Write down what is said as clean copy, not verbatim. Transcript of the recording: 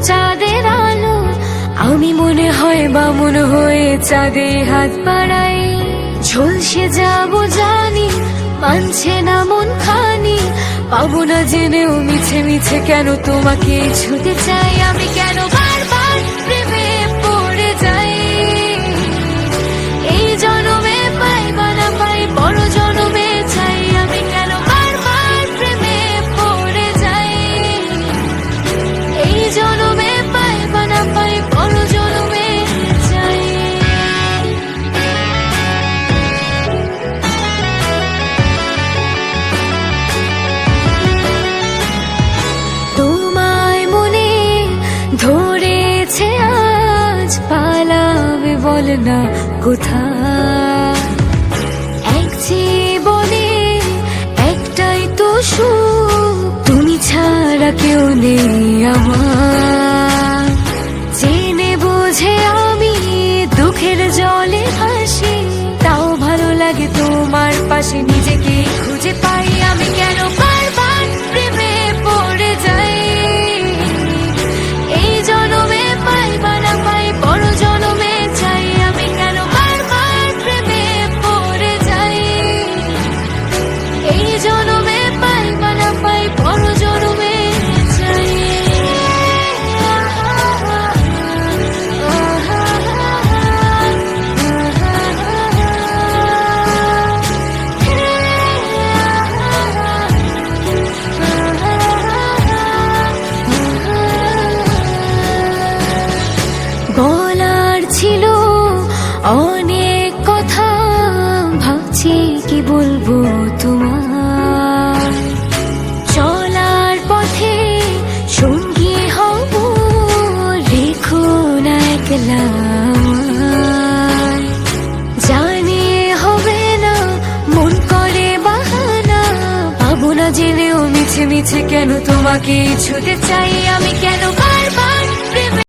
চাঁদের আলো, আমি মনে হয় বামুন হয়ে চাঁদে হাত বাড়াই। ঝলসে যাবো জানি, মানছে না মন খানি, পাবো না জেনেও মিছে মিছে কেন তোমাকে ছুতে চাই। আমি কেন বারবার প্রেমে পড়ে যাই, এই জনমে পাই বা না পাই বড় জনমে চাই। আমি কেন বারবার প্রেমে পড়ে যাই, এই জনমে পাই বা না পাই বড় জনমে চাই। তোমায় মনে ধরেছে আজ, পালাবে বল না কোথায়। এক জীবনে একটাই তো সুখ, তুমি ছাড়া কেউ নেই আমার। জেনে বুঝে আমি দুঃখের জলে ভাসি, তাও ভালো লাগে তোমার পাশে নিজেকে খুঁজে পাই। আমি কেন বারবার প্রেমে পড়ে যাই, এই জনমে পাই বা না পাই বড় জনমে চাই। আমি কেন বারবার প্রেমে পড়ে যাই, এই জনমে পাই বা না পাই বড় জনমে চাই। বলার ছিল অনেক কথা, ভাবছি কি বলবো তোমার। চলার পথে সঙ্গী হব, রেখো না একলা আমায়। জানি হবে না মন করে বাহানা, পাবো না জেনেও মিছে মিছে কেন তোমাকে ছুতে চাই। আমি কেন বারবার